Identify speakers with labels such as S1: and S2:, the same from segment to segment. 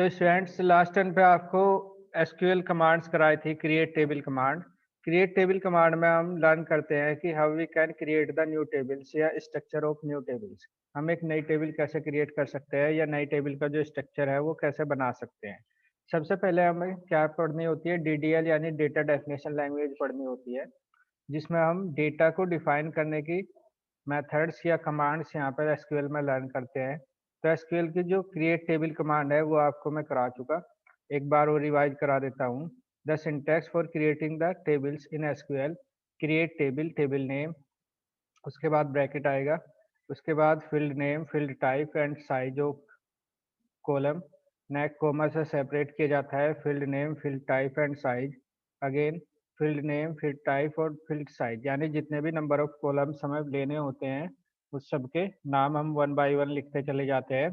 S1: तो students last time पे आपको एसक्यूएल कमांड्स कराई थी, create table command. Create table command में हम लर्न करते हैं कि how we can create the new tables या स्ट्रक्चर ऑफ न्यू टेबल्स। हम एक नई टेबल कैसे क्रिएट कर सकते हैं या नई टेबल का जो स्ट्रक्चर है वो कैसे बना सकते हैं। सबसे पहले हमें क्या पढ़नी होती है, डीडीएल यानी डेटा डेफिनेशन लैंग्वेज पढ़नी होती है, जिसमें हम डेटा को डिफाइन करने की मेथड्स या कमांड्स यहाँ पर एसक्यूएल में लर्न करते हैं। तो एसक्यूएल की जो क्रिएट टेबल कमांड है वो आपको मैं करा चुका, एक बार वो रिवाइज करा देता हूँ। The syntax for creating the tables in SQL: create table, table name, उसके बाद ब्रैकेट आएगा, उसके बाद field name, field type and size of column. Next comma से सेपरेट किया जाता है field name, field type and size. Again field name, field type और फील्ड साइज, यानी जितने भी नंबर ऑफ कॉलम्स हमें लेने होते हैं उस सब के नाम हम वन बाय वन लिखते चले जाते हैं।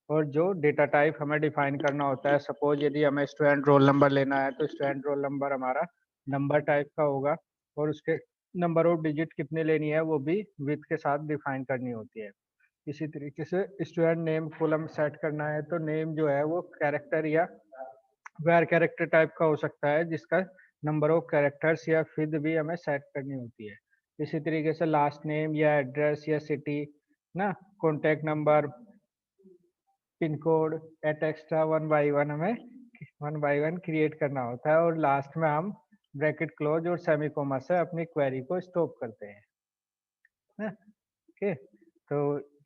S1: और जो डेटा टाइप हमें डिफाइन करना होता है, सपोज यदि हमें स्टूडेंट रोल नंबर लेना है तो स्टूडेंट रोल नंबर हमारा नंबर टाइप का होगा, और उसके नंबर ऑफ डिजिट कितने लेनी है वो भी विथ के साथ डिफाइन करनी होती है। इसी तरीके से स्टूडेंट नेम कॉलम सेट करना है तो नेम जो है वो कैरेक्टर या वेर कैरेक्टर टाइप का हो सकता है, जिसका नंबर ऑफ कैरेक्टर्स या फिद भी हमें सेट करनी होती है। इसी तरीके से लास्ट नेम या एड्रेस या सिटी ना, contact number, pin code et extra one by one create करना होता है, और लास्ट में हम ब्रैकेट क्लोज और सेमी कोमा से अपनी क्वेरी को स्टॉप करते हैं ना। ओके, तो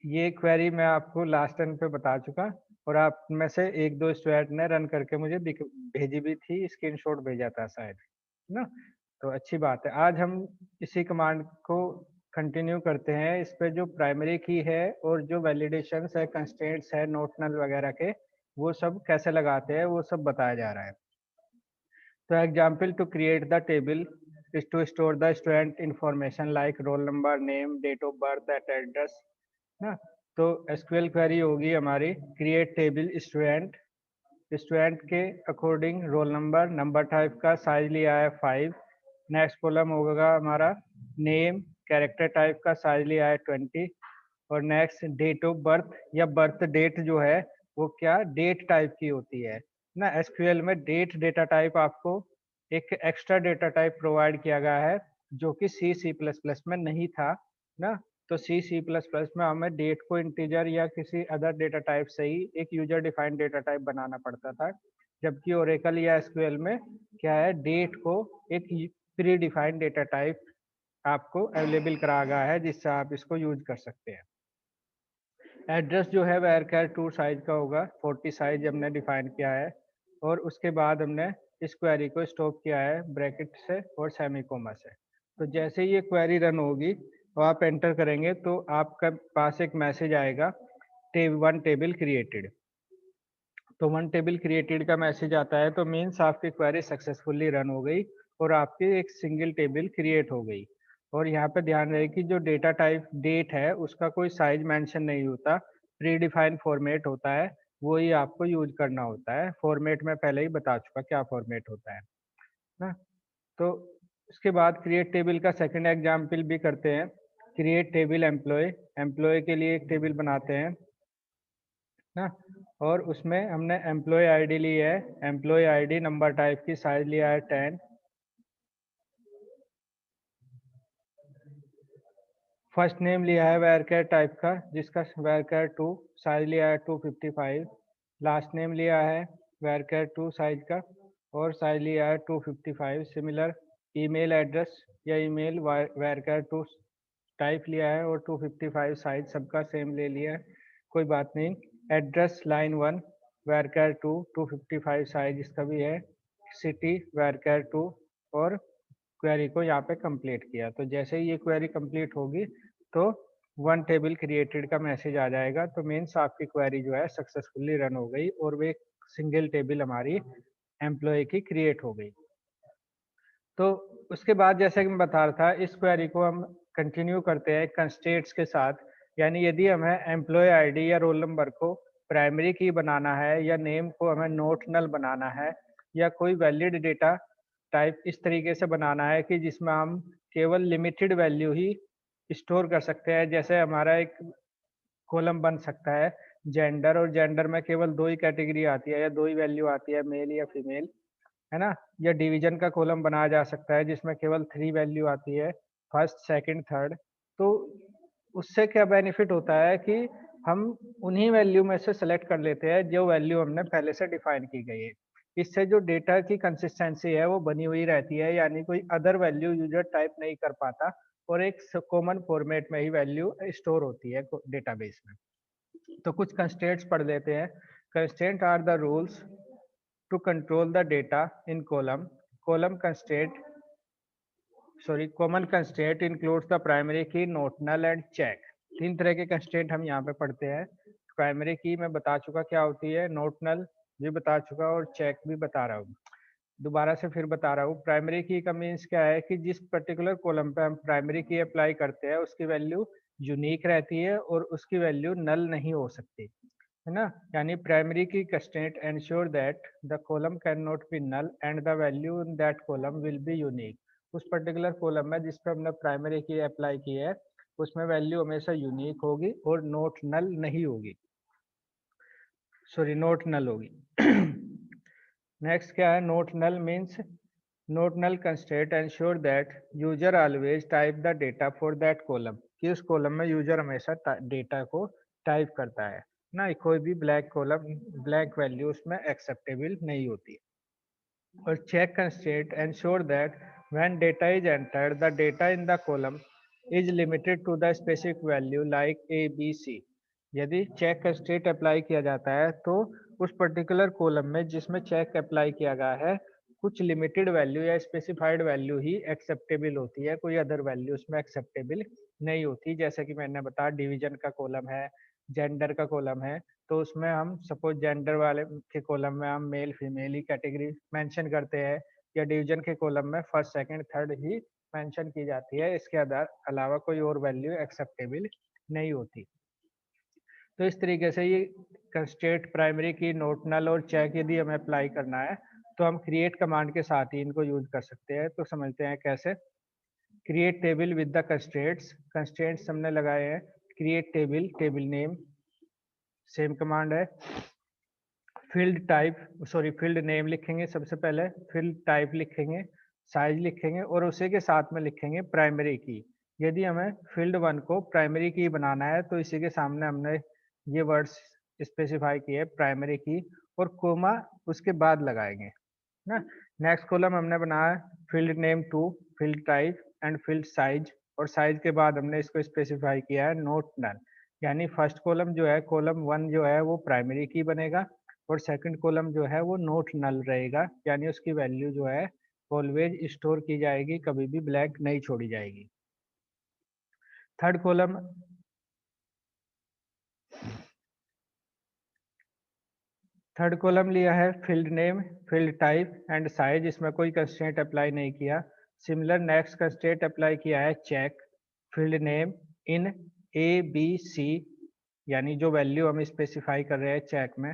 S1: ये क्वेरी मैं आपको लास्ट टाइम पे बता चुका, और आप में से एक दो स्टूडेंट ने रन करके मुझे भेजी भी थी, स्क्रीनशॉट भेजा था शायद ना। तो अच्छी बात है, आज हम इसी कमांड को कंटिन्यू करते हैं। इस पे जो प्राइमरी की है और जो वैलिडेशंस है, कंस्ट्रेंट्स है, नोट नल वगैरह के, वो सब कैसे लगाते हैं वो सब बताया जा रहा है। तो example to create the table is to store the student information like roll number, name, date of birth, that address ना। तो एसक्यूएल क्वेरी होगी हमारी क्रिएट टेबल स्टूडेंट, स्टूडेंट के according roll number, number type का size लिया है 5। Next column होगा हमारा नेम, कैरेक्टर टाइप का साइज लिया है 20। और नेक्स्ट डेट ऑफ बर्थ या बर्थ डेट जो है वो क्या डेट टाइप की होती है ना। एसक्यूएल में डेट डेटा टाइप आपको एक एक्स्ट्रा डेटा टाइप प्रोवाइड किया गया है जो कि C++ में नहीं था ना। तो C++ में हमें डेट को इंटीजर या किसी अदर डेटा टाइप से ही एक यूजर डिफाइंड डेटा टाइप बनाना पड़ता था, जबकि ओरेकल या एसक्यूएल में क्या है, डेट को एक प्री डिफाइंड डेटा टाइप आपको अवेलेबल करा गया है जिससे आप इसको यूज कर सकते हैं। एड्रेस जो है वह टू साइज का होगा, 40 साइज हमने डिफाइन किया है, और उसके बाद हमने इस क्वेरी को स्टॉप किया है ब्रैकेट से और सेमी कोमा से। तो जैसे ही ये क्वेरी रन होगी और आप एंटर करेंगे तो आपका पास एक मैसेज आएगा, वन टेबल क्रिएटेड। तो वन टेबल क्रिएटेड का मैसेज आता है तो मीन्स आपकी क्वेरी सक्सेसफुली रन हो गई और आपकी एक सिंगल टेबल क्रिएट हो गई। और यहाँ पे ध्यान रहे कि जो डेटा टाइप डेट है उसका कोई साइज मेंशन नहीं होता, प्री डिफाइंड फॉर्मेट होता है, वो ही आपको यूज करना होता है। फॉर्मेट में पहले ही बता चुका क्या फॉर्मेट होता है ना। तो उसके बाद क्रिएट टेबल का सेकंड एग्जाम्पल भी करते हैं। क्रिएट टेबल एम्प्लॉय, एम्प्लॉय के लिए एक टेबल बनाते हैं ना, और उसमें हमने एम्प्लॉय आईडी ली है, एम्प्लॉय आईडी नंबर टाइप की, साइज लिया है 10। फर्स्ट नेम लिया है वैरकर टाइप का जिसका वैरकर 2, साइज लिया है 255। लास्ट नेम लिया है वैरकर 2 साइज का और साइज लिया है 255। सिमिलर ईमेल एड्रेस या ईमेल वैरकर 2 टाइप लिया है और 255 साइज सबका सेम ले लिया है, कोई बात नहीं। एड्रेस लाइन 1 वैरकर 2 255 साइज इसका भी है। सिटी वैरकर 2, और क्वेरी को यहाँ पे कंप्लीट किया। तो जैसे ही ये क्वेरी कंप्लीट होगी तो वन टेबल क्रिएटेड का मैसेज आ जाएगा, तो मीन्स आपकी क्वेरी जो है सक्सेसफुली रन हो गई और वो एक सिंगल टेबल हमारी एम्प्लॉय की क्रिएट हो गई। तो उसके बाद जैसे कि मैं बता रहा था, इस क्वेरी को हम कंटिन्यू करते हैं कंस्ट्रेंट्स के साथ। यानी यदि हमें एम्प्लॉय आईडी या रोल नंबर को प्राइमरी की बनाना है या नेम को हमें नोट नल बनाना है या कोई वैलिड डेटा टाइप इस तरीके से बनाना है कि जिसमें हम केवल लिमिटेड वैल्यू ही स्टोर कर सकते हैं। जैसे हमारा एक कॉलम बन सकता है जेंडर, और जेंडर में केवल 2 ही कैटेगरी आती है या 2 ही वैल्यू आती है, मेल या फीमेल, है ना? या डिवीजन का कॉलम बनाया जा सकता है जिसमें केवल 3 वैल्यू आती है, फर्स्ट, सेकंड, थर्ड। तो उससे क्या बेनिफिट होता है कि हम उन्हीं वैल्यू में से सेलेक्ट कर लेते हैं जो वैल्यू हमने पहले से डिफाइन की गई है। इससे जो डेटा की कंसिस्टेंसी है वो बनी हुई रहती है, यानी कोई अदर वैल्यू यूजर टाइप नहीं कर पाता और एक कॉमन फॉर्मेट में ही वैल्यू स्टोर होती है डेटाबेस में। तो कुछ कंस्ट्रेंट्स पढ़ लेते हैं। Constraint are the rules to control the data in column. Column constraint common constraint includes the primary key, not, null and check. 3 तरह के कंस्ट्रेंट हम यहाँ पे पढ़ते हैं। प्राइमरी की मैं बता चुका क्या होती है, नोट, नल भी बता चुका और चेक भी बता रहा हूँ। दोबारा से फिर बता रहा हूँ। प्राइमरी की का मीन्स क्या है कि जिस पर्टिकुलर कॉलम पे हम प्राइमरी की अप्लाई करते हैं उसकी वैल्यू यूनिक रहती है और उसकी वैल्यू नल नहीं हो सकती, है ना? यानी primary key constraint ensure that the column can not be null and the value in that column will be unique. उस पर्टिकुलर कॉलम में जिस पे हमने प्राइमरी की अप्लाई की है उसमें वैल्यू हमेशा यूनिक होगी और नोट नल नहीं होगी, नोट नल होगी। नेक्स्ट क्या है, not null means not null constraint ensure that user always type the data for that column, कि उस कॉलम में यूजर हमेशा डेटा को टाइप करता है ना, कोई भी ब्लैक कॉलम, ब्लैक वैल्यू उसमें एक्सेप्टेबल नहीं होती। और check constraint ensure that when data is entered the data in the column is limited to the specific value like A B C. यदि चेक कंस्ट्रेंट अप्लाई किया जाता है तो उस पर्टिकुलर कॉलम में जिसमें चेक अप्लाई किया गया है कुछ लिमिटेड वैल्यू या स्पेसिफाइड वैल्यू ही एक्सेप्टेबल होती है, कोई अदर वैल्यू उसमें एक्सेप्टेबल नहीं होती। जैसे कि मैंने बताया डिवीजन का कॉलम है, जेंडर का कॉलम है, तो उसमें हम सपोज जेंडर वाले के कॉलम में हम मेल फीमेल ही कैटेगरी मेंशन करते हैं, या डिवीजन के कॉलम में फर्स्ट सेकंड थर्ड ही मेंशन की जाती है, इसके अलावा कोई और वैल्यू एक्सेप्टेबल नहीं होती। तो इस तरीके से ये कंस्ट्रेंट प्राइमरी की, नोट, नल और चेक यदि हमें अप्लाई करना है तो हम क्रिएट कमांड के साथ ही इनको यूज कर सकते हैं। तो समझते हैं कैसे। Create table with the constraints, constraints हमने लगाए हैं। Create table, table name same command है। फील्ड टाइप फील्ड नेम लिखेंगे सबसे पहले, फील्ड टाइप लिखेंगे, साइज लिखेंगे और उसी के साथ में लिखेंगे प्राइमरी की। यदि हमें फील्ड 1 को प्राइमरी की बनाना है तो इसी के सामने हमने ये वर्ड्स स्पेसिफाई किए, प्राइमरी की, और कोमा उसके बाद लगाएंगे ना। नेक्स्ट कॉलम हमने बनाया field name 2, field type and field size, और साइज के बाद हमने इसको स्पेसिफाई किया है नोट नल। यानी फर्स्ट कॉलम जो है, कॉलम 1 जो है वो प्राइमरी की बनेगा और सेकंड कॉलम जो है वो नोट नल रहेगा, यानी उसकी वैल्यू जो है ऑलवेज स्टोर की जाएगी, कभी भी ब्लैंक नहीं छोड़ी जाएगी। थर्ड कॉलम लिया है field name, field type and size, इसमें कोई कंस्ट्रेंट अप्लाई नहीं किया। सिमिलर नेक्स्ट कंस्ट्रेंट अप्लाई किया है check, field name in A B C, यानी जो वैल्यू हम स्पेसिफाई कर रहे हैं चेक में,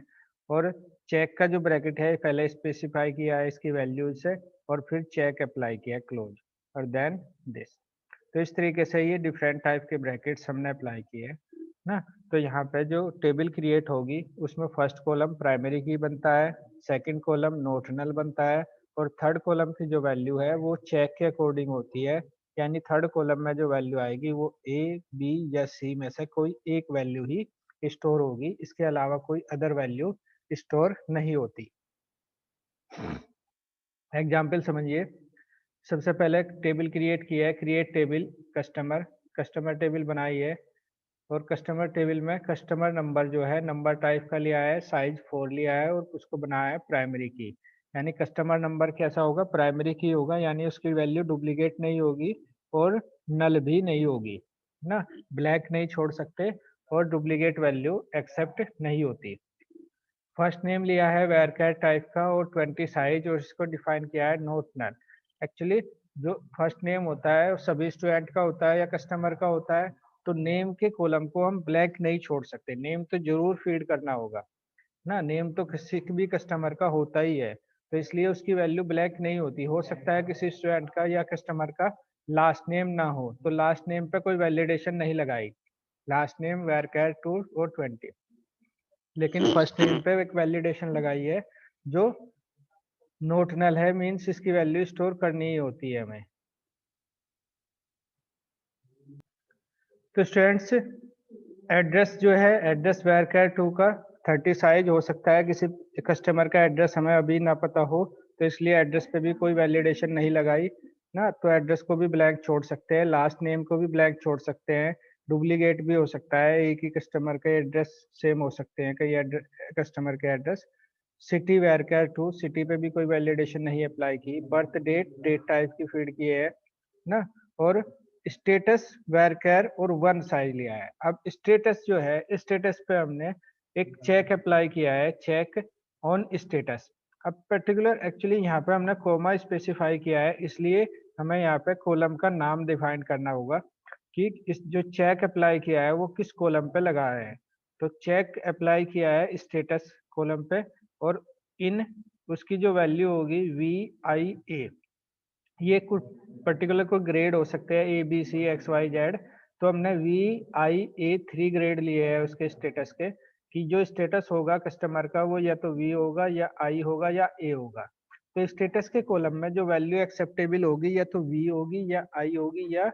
S1: और चेक का जो ब्रैकेट है पहले स्पेसिफाई किया है इसकी वैल्यू से और फिर चेक अप्लाई किया क्लोज और देन दिस। तो इस तरीके से ये डिफरेंट टाइप के ब्रैकेट्स हमने अप्लाई किए हैं ना। तो यहाँ पे जो टेबल क्रिएट होगी उसमें फर्स्ट कॉलम प्राइमरी की बनता है, सेकंड कॉलम नोटनल बनता है और थर्ड कॉलम की जो वैल्यू है वो चेक के अकॉर्डिंग होती है। यानी थर्ड कॉलम में जो वैल्यू आएगी वो ए, बी या सी में से कोई एक वैल्यू ही स्टोर होगी, इसके अलावा कोई अदर वैल्यू स्टोर नहीं होती। एग्जाम्पल समझिए। सबसे पहले टेबल क्रिएट किया है, create table customer, customer table बनाई है और कस्टमर टेबल में कस्टमर नंबर जो है नंबर टाइप का लिया है, साइज 4 लिया है और उसको बनाया है प्राइमरी की। यानी कस्टमर नंबर कैसा होगा, प्राइमरी की होगा, यानी उसकी वैल्यू डुप्लीकेट नहीं होगी और नल भी नहीं होगी ना, ब्लैक नहीं छोड़ सकते और डुप्लीकेट वैल्यू एक्सेप्ट नहीं होती। फर्स्ट नेम लिया है वेरकैट टाइप का और 20 साइज और इसको डिफाइन किया है नोट नल। एक्चुअली जो फर्स्ट नेम होता है वो सभी स्टूडेंट का होता है या कस्टमर का होता है, तो नेम के कॉलम को हम ब्लैक नहीं छोड़ सकते, नेम तो जरूर फीड करना होगा ना, नेम तो किसी भी कस्टमर का होता ही है, तो इसलिए उसकी वैल्यू ब्लैक नहीं होती। हो सकता है किसी स्टूडेंट का या कस्टमर का लास्ट नेम ना हो तो लास्ट नेम पे कोई वैलिडेशन नहीं लगाई, लास्ट नेम varchar 2 और 20। लेकिन फर्स्ट नेम पे एक वैलिडेशन लगाई है जो नोट नल है, मीन्स इसकी वैल्यू स्टोर करनी ही होती है हमें। तो स्टूडेंट्स एड्रेस जो है, एड्रेस varchar 2 का 30 साइज हो सकता है, किसी कस्टमर का एड्रेस हमें अभी ना पता हो तो इसलिए एड्रेस पे भी कोई वैलिडेशन नहीं लगाई ना, तो एड्रेस को भी ब्लैंक छोड़ सकते हैं, लास्ट नेम को भी ब्लैंक छोड़ सकते हैं। डुप्लीकेट भी हो सकता है, एक ही कस्टमर के एड्रेस सेम हो सकते हैं कई कस्टमर के एड्रेस। सिटी varchar 2, सिटी पे भी कोई वैलिडेशन नहीं अप्लाई की। बर्थ डेट, डेट टाइप की फीड की है ना, और स्टेटस varchar और 1 साइज लिया है। अब स्टेटस जो है, स्टेटस पे हमने एक चेक अप्लाई किया है, चेक ऑन स्टेटस। अब पर्टिकुलर एक्चुअली यहाँ पे हमने कोमा स्पेसिफाई किया है, इसलिए हमें यहाँ पे कॉलम का नाम डिफाइन करना होगा कि इस जो चेक अप्लाई किया है वो किस कॉलम पे लगा है। तो चेक अप्लाई किया है स्टेटस कॉलम पे, और इन उसकी जो वैल्यू होगी VIA, ये कुछ पर्टिकुलर कोई ग्रेड हो सकते हैं ABCXYZ, तो हमने VIA3 ग्रेड लिए है उसके स्टेटस के, कि जो स्टेटस होगा कस्टमर का वो या तो V होगा या I होगा या A होगा। तो स्टेटस के कॉलम में जो वैल्यू एक्सेप्टेबल होगी या तो V होगी या I होगी या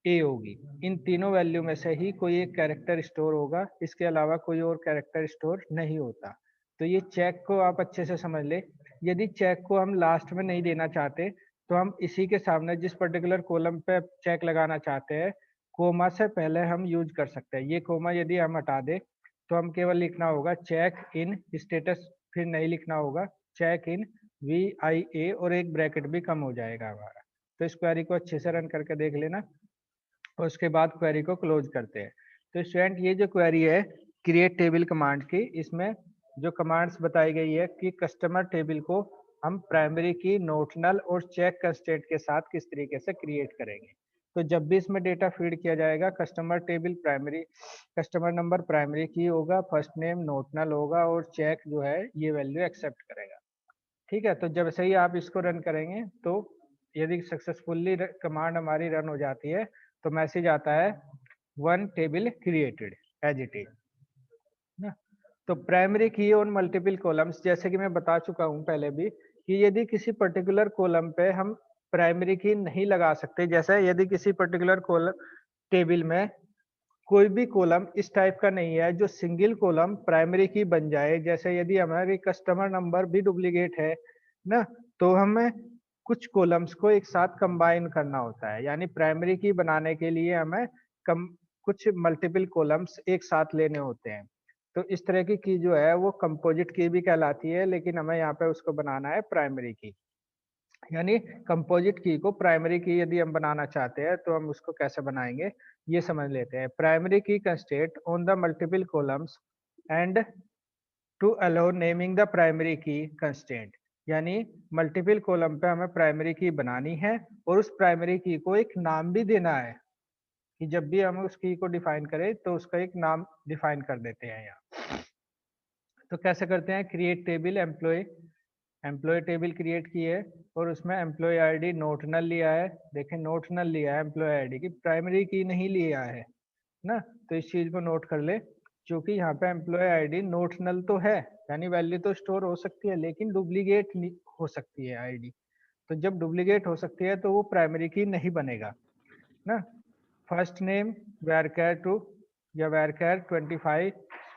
S1: A होगी। इन तीनों वैल्यू में से ही कोई एक कैरेक्टर स्टोर होगा, इसके अलावा कोई और कैरेक्टर स्टोर नहीं होता। तो ये चेक को आप अच्छे से समझ ले। यदि चेक को हम लास्ट में नहीं देना चाहते तो हम इसी के सामने जिस पर्टिकुलर कॉलम पे चेक लगाना चाहते हैं, कोमा से पहले हम यूज कर सकते हैं। ये कोमा यदि हम हटा दें तो हम केवल लिखना होगा चेक इन स्टेटस, फिर नहीं लिखना होगा चेक इन VIA, और एक ब्रैकेट भी कम हो जाएगा हमारा। तो इस क्वेरी को अच्छे से रन करके देख लेना और उसके बाद क्वेरी को क्लोज करते हैं। तो स्टूडेंट ये जो क्वेरी है क्रिएट टेबल कमांड की, इसमें जो कमांड्स बताई गई है कि कस्टमर टेबल को हम प्राइमरी की, नोटनल और चेक कंस्ट्रेंट के साथ किस तरीके से क्रिएट करेंगे। तो जब भी इसमें डेटा फीड किया जाएगा, customer table primary, customer number primary की होगा, फर्स्ट नेम नोटनल होगा और चेक जो है ये वैल्यू एक्सेप्ट करेगा। ठीक है, तो जब से ही आप इसको रन करेंगे तो यदि सक्सेसफुली कमांड हमारी रन हो जाती है तो मैसेज आता है 1 table created as it is ना। तो प्राइमरी की ऑन मल्टीपल कॉलम्स, जैसे कि मैं बता चुका हूं पहले भी कि यदि किसी पर्टिकुलर कॉलम पे हम प्राइमरी की नहीं लगा सकते, जैसे यदि किसी पर्टिकुलर कॉलम टेबल में कोई भी कॉलम इस टाइप का नहीं है जो सिंगल कॉलम प्राइमरी की बन जाए, जैसे यदि हमारी कस्टमर नंबर भी डुप्लीकेट है ना, तो हमें कुछ कॉलम्स को एक साथ कंबाइन करना होता है, यानी प्राइमरी की बनाने के लिए हमें कम कुछ मल्टीपल कॉलम्स एक साथ लेने होते हैं। तो इस तरह की जो है वो कंपोजिट की भी कहलाती है, लेकिन हमें यहाँ पे उसको बनाना है प्राइमरी की। यानी कंपोजिट की को प्राइमरी की यदि हम बनाना चाहते हैं तो हम उसको कैसे बनाएंगे ये समझ लेते हैं। Primary key constraint on the multiple columns and to allow naming the primary key constraint, यानी मल्टीपल कॉलम पे हमें प्राइमरी की बनानी है और उस प्राइमरी की को एक नाम भी देना है, कि जब भी हम उस की को डिफाइन करें तो उसका एक नाम डिफाइन कर देते हैं यहाँ। तो कैसे करते हैं, create table employee table create की है और उसमें एम्प्लॉय आईडी नोटनल लिया है। देखें नोटनल लिया है एम्प्लॉय आईडी की, प्राइमरी की नहीं लिया है ना। तो इस चीज को नोट कर ले, क्योंकि यहाँ पे एम्प्लॉय आईडी नोटनल तो है, यानी वैल्यू तो स्टोर हो सकती है लेकिन डुप्लीकेट हो सकती है आईडी। तो जब डुप्लीकेट हो सकती है तो वो प्राइमरी की नहीं बनेगा ना। फर्स्ट नेम varchar 2 या varchar 25,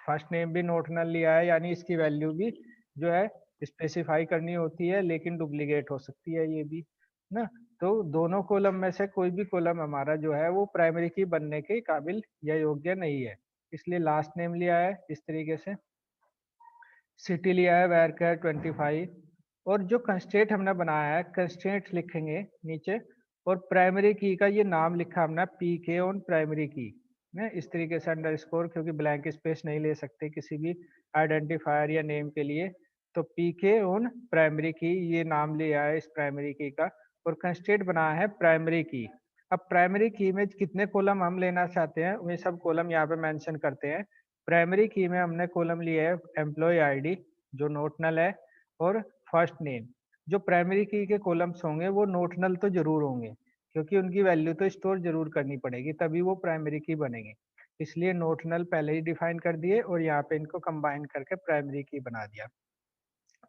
S1: फर्स्ट नेम भी नोटनल लिया है, यानी इसकी वैल्यू भी जो है स्पेसिफाई करनी होती है, लेकिन डुप्लीकेट हो सकती है ये भी ना। तो दोनों कॉलम में से कोई भी कॉलम हमारा जो है वो प्राइमरी की बनने के काबिल या योग्य नहीं है, इसलिए लास्ट नेम लिया है इस तरीके से। सिटी लिया है varchar 25, और जो कंस्ट्रेंट हमने बनाया है कंस्ट्रेंट लिखेंगे नीचे, और प्राइमरी की का ये नाम लिखा हमने PK ऑन प्राइमरी की ना, इस तरीके से अंडरस्कोर, क्योंकि ब्लैंक स्पेस नहीं ले सकते किसी भी आइडेंटिफायर या नेम के लिए। तो PK ऑन प्राइमरी की ये नाम लिया है इस प्राइमरी की का, और कंस्ट्रेंट बनाया है प्राइमरी की। अब प्राइमरी की में कितने कॉलम हम लेना चाहते हैं वे सब कॉलम यहाँ पे मेंशन करते हैं। प्राइमरी की में हमने कॉलम लिया है एम्प्लॉय आईडी जो नोटनल है, और फर्स्ट नेम। जो प्राइमरी की के कॉलम्स होंगे वो नोटनल तो जरूर होंगे, क्योंकि उनकी वैल्यू तो स्टोर जरूर करनी पड़ेगी तभी वो प्राइमरी की बनेंगे। इसलिए नोट नल पहले ही डिफाइन कर दिए और यहाँ पे इनको कंबाइन करके प्राइमरी की बना दिया।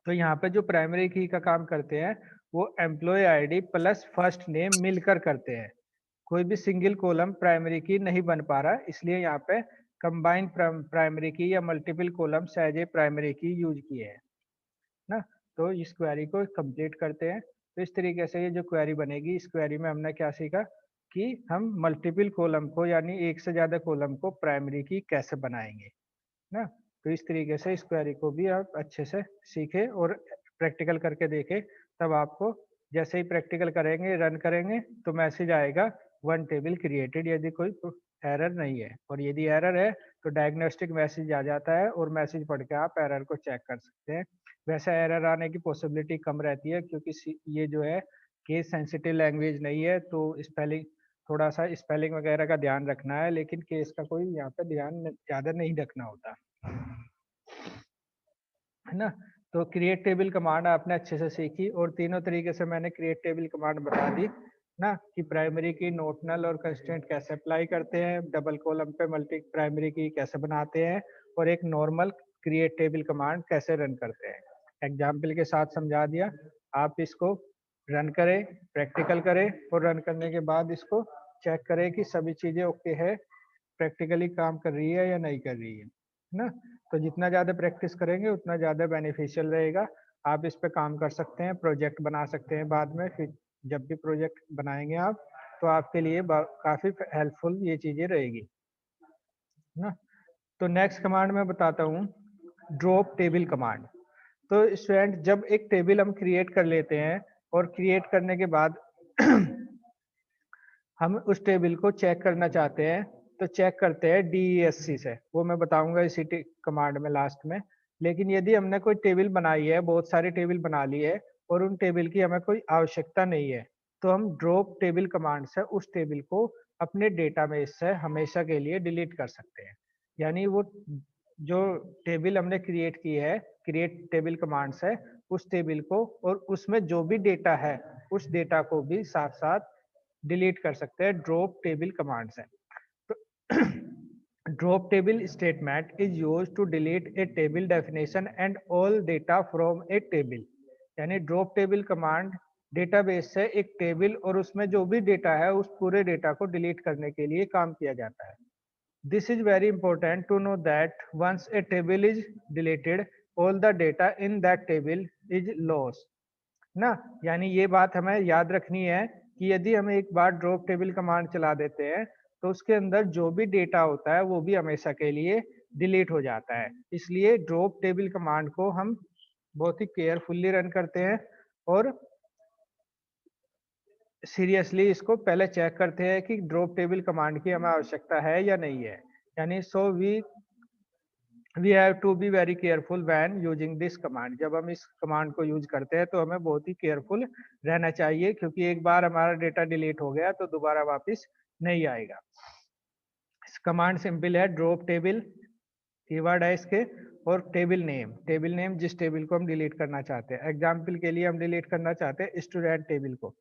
S1: तो यहाँ पे जो प्राइमरी की का काम करते हैं वो employee ID plus first name मिलकर करते हैं। कोई भी सिंगल कॉलम प्राइमरी की नहीं बन पा रहा, इसलिए यहाँ पे कंबाइंड प्राइमरी की या multiple columns as a primary key use किए हैं ना। तो इस क्वेरी को कंप्लीट करते हैं। तो इस तरीके से ये जो क्वेरी बनेगी, इस क्वेरी में हमने क्या सीखा कि हम मल्टीपल कॉलम को यानी एक से ज्यादा कॉलम को प्राइमरी की कैसे बनाएंगे ना। तो इस तरीके से इस क्वेरी को भी आप अच्छे से सीखे और प्रैक्टिकल करके देखें। तब आपको जैसे ही प्रैक्टिकल करेंगे, रन करेंगे, तो मैसेज आएगा वन टेबल क्रिएटेड, यदि कोई एरर नहीं है। और यदि एरर है तो डायग्नोस्टिक मैसेज आ जाता है और मैसेज पढ़ के आप एरर को चेक कर सकते हैं। वैसे एरर आने की पॉसिबिलिटी कम रहती है क्योंकि ये जो है केस सेंसिटिव लैंग्वेज नहीं है, तो स्पेलिंग थोड़ा सा स्पेलिंग वगैरह का ध्यान रखना है, लेकिन केस का कोई यहाँ पे ध्यान ज्यादा नहीं रखना होता है ना। तो क्रिएट टेबल कमांड आपने अच्छे से सीखी और तीनों तरीके से मैंने क्रिएट टेबल कमांड बता दी ना कि प्राइमरी की नोटनल और कंस्ट्रेंट कैसे अप्लाई करते हैं, डबल कॉलम पे मल्टी प्राइमरी की कैसे बनाते हैं और एक नॉर्मल क्रिएट टेबल कमांड कैसे रन करते हैं। एग्जाम्पल के साथ समझा दिया। आप इसको रन करें, प्रैक्टिकल करें और रन करने के बाद इसको चेक करें कि सभी चीजें ओके है, प्रैक्टिकली काम कर रही है या नहीं कर रही है ना। तो जितना ज़्यादा प्रैक्टिस करेंगे उतना ज़्यादा बेनिफिशियल रहेगा। आप इस पे काम कर सकते हैं, प्रोजेक्ट बना सकते हैं बाद में। फिर जब भी प्रोजेक्ट बनाएंगे आप, तो आपके लिए काफ़ी हेल्पफुल ये चीज़ें रहेगी ना। तो नेक्स्ट कमांड मैं बताता हूँ, ड्रॉप टेबल कमांड। तो स्टूडेंट जब एक टेबल हम क्रिएट कर लेते हैं और क्रिएट करने के बाद हम उस टेबल को चेक करना चाहते हैं, तो चेक करते हैं DESC से। वो मैं बताऊंगा इसी कमांड में लास्ट में। लेकिन यदि हमने कोई टेबल बनाई है, बहुत सारी टेबल बना ली है और उन टेबल की हमें कोई आवश्यकता नहीं है, तो हम ड्रॉप टेबल कमांड से उस टेबल को अपने डेटाबेस से हमेशा के लिए डिलीट कर सकते हैं। यानी वो जो टेबल हमने क्रिएट की है क्रिएट टेबल कमांड से, उस टेबल को और उसमें जो भी डेटा है उस डेटा को भी साथ साथ डिलीट कर सकते हैं ड्रॉप टेबल कमांड से। तो drop table statement is used to delete a table definition and all data from a table. यानी ड्रॉप टेबल कमांड डेटाबेस से एक टेबल और उसमें जो भी डेटा है उस पूरे डेटा को डिलीट करने के लिए काम किया जाता है। This is very important to know that once a table is deleted, all the data in that table is lost. ना, यानी ये बात हमें याद रखनी है कि यदि हम एक बार ड्रॉप टेबल कमांड चला देते हैं तो उसके अंदर जो भी डेटा होता है वो भी हमेशा के लिए डिलीट हो जाता है। इसलिए ड्रॉप टेबल कमांड को हम बहुत ही केयरफुली रन करते हैं और सीरियसली इसको पहले चेक करते हैं कि ड्रॉप टेबल कमांड की हमें आवश्यकता है या नहीं है। यानी so we have to be very careful when using this command. जब हम इस कमांड को यूज करते हैं तो हमें बहुत ही केयरफुल रहना चाहिए, क्योंकि एक बार हमारा डेटा डिलीट हो गया तो दोबारा वापस नहीं आएगा। इस कमांड सिंपल है, ड्रॉप टेबल कीवर्ड है इसके और टेबल नेम जिस टेबल को हम डिलीट करना चाहते हैं। एग्जाम्पल के लिए हम डिलीट करना चाहते हैं स्टूडेंट टेबल को,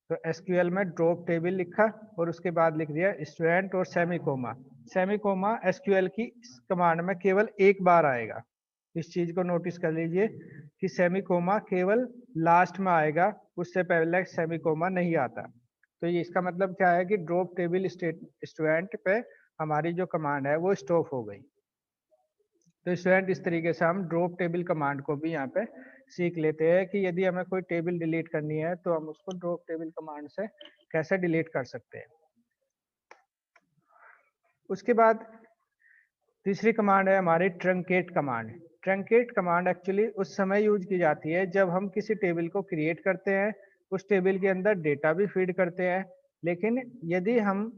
S1: तो SQL में ड्रॉप टेबल लिखा और उसके बाद लिख दिया स्टूडेंट और सेमीकोमा। सेमीकोमा SQL की कमांड में केवल एक बार आएगा। इस चीज को नोटिस कर लीजिए कि सेमीकोमा केवल लास्ट में आएगा, उससे पहले सेमीकोमा नहीं आता। तो ये इसका मतलब क्या है कि ड्रॉप टेबल स्टूडेंट पे हमारी जो कमांड है वो स्टॉप हो गई। तो स्टूडेंट इस तरीके से हम ड्रॉप टेबल कमांड को भी यहाँ पे सीख लेते हैं कि यदि हमें कोई टेबल डिलीट करनी है तो हम उसको ड्रॉप टेबल कमांड से कैसे डिलीट कर सकते हैं। उसके बाद तीसरी कमांड है हमारी truncate command. Truncate command actually उस समय यूज की जाती है जब हम किसी टेबल को क्रिएट करते हैं, उस टेबल के अंदर डेटा भी फीड करते हैं, लेकिन यदि हम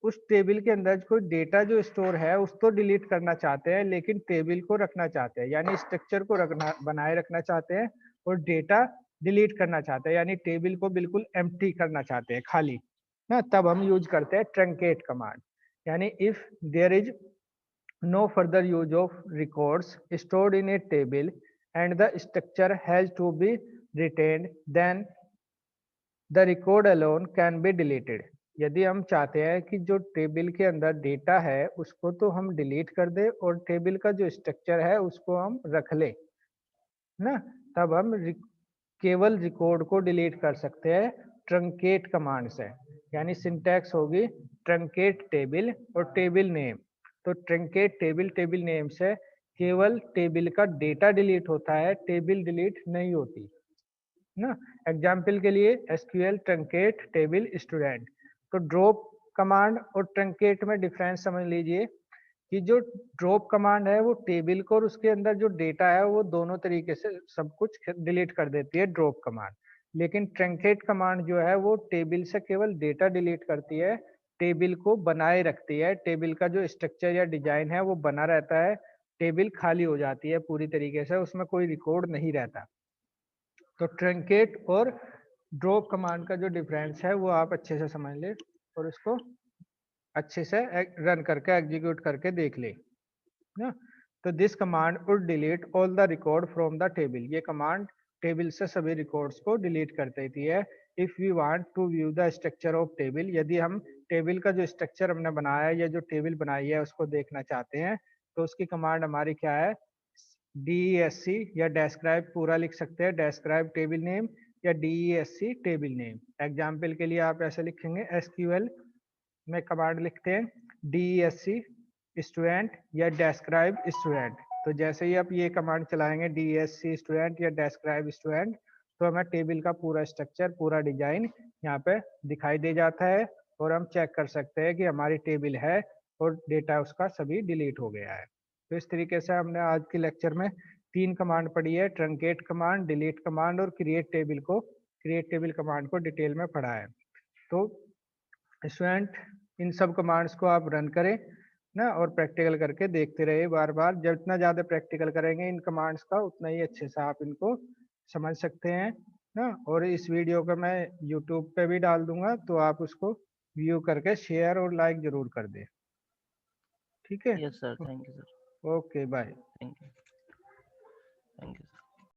S1: उस टेबल के अंदर कोई डेटा जो स्टोर है उसको डिलीट करना चाहते हैं लेकिन टेबल को रखना चाहते हैं, यानी स्ट्रक्चर को बनाए रखना चाहते हैं और डेटा डिलीट करना चाहते हैं, यानी टेबल को बिल्कुल एम्प्टी करना चाहते हैं, खाली ना, तब हम यूज करते हैं ट्रंकेट कमांड। यानी if there is no further use of records stored in a table and the structure has to be retained, then the record alone can be deleted. यदि हम चाहते हैं कि जो टेबल के अंदर डेटा है उसको तो हम डिलीट कर दें और टेबल का जो स्ट्रक्चर है उसको हम रख लें ना, तब हम केवल रिकॉर्ड को डिलीट कर सकते हैं ट्रंकेट कमांड से। यानी सिंटैक्स होगी ट्रंकेट टेबल और टेबल नेम। तो ट्रंकेट टेबल टेबल नेम से केवल टेबल का डेटा डिलीट होता है, टेबल डिलीट नहीं होती ना। एग्जाम्पल के लिए एसक्यूएल ट्रंकेट टेबल स्टूडेंट। तो ड्रॉप कमांड और ट्रंकेट में डिफरेंस समझ लीजिए कि जो ड्रॉप कमांड है वो टेबल को और उसके अंदर जो डेटा है वो दोनों तरीके से सब कुछ डिलीट कर देती है ड्रॉप कमांड। लेकिन ट्रंकेट कमांड जो है वो टेबल से केवल डेटा डिलीट करती है, टेबल को बनाए रखती है, टेबल का जो स्ट्रक्चर या डिजाइन है वो बना रहता है, टेबल खाली हो जाती है पूरी तरीके से, उसमें कोई रिकॉर्ड नहीं रहता। तो ट्रंकेट और ड्रॉप कमांड का जो डिफरेंस है वो आप अच्छे से समझ ले और उसको अच्छे से रन करके एग्जीक्यूट करके देख ले ना। तो this command would delete all the record from the table. ये कमांड टेबल से सभी रिकॉर्ड्स को डिलीट कर देती है। If we want to view the structure of table, यदि हम टेबल का जो स्ट्रक्चर हमने बनाया है या जो टेबल बनाई है उसको देखना चाहते हैं तो उसकी कमांड हमारी क्या है, DESC या डेस्क्राइब पूरा लिख सकते हैं, डेस्क्राइब टेबल नेम या DESC टेबल नेम। एग्जाम्पल के लिए आप ऐसे लिखेंगे SQL में कमांड लिखते हैं DESC स्टूडेंट या डेस्क्राइब स्टूडेंट। तो जैसे ही आप ये कमांड चलाएंगे DESC स्टूडेंट या डेस्क्राइब स्टूडेंट तो हमें टेबल का पूरा स्ट्रक्चर पूरा डिजाइन यहाँ पे दिखाई दे जाता है और हम चेक कर सकते हैं कि हमारी टेबल है और डेटा उसका सभी डिलीट हो गया है। तो इस तरीके से हमने आज के लेक्चर में 3 कमांड पढ़ी है, ट्रंकेट कमांड, डिलीट कमांड और क्रिएट टेबल कमांड को डिटेल में पढ़ा है। तो स्टूडेंट इन सब कमांड्स को आप रन करें ना और प्रैक्टिकल करके देखते रहे बार बार। जितना ज़्यादा प्रैक्टिकल करेंगे इन कमांड्स का उतना ही अच्छे से आप इनको समझ सकते हैं ना। और इस वीडियो को मैं यूट्यूब पे भी डाल दूंगा तो आप उसको व्यू करके शेयर और लाइक जरूर कर दें। ठीक है,
S2: Yes, sir. Thank you, sir.
S1: Okay bye.
S2: Thank you. Thank you.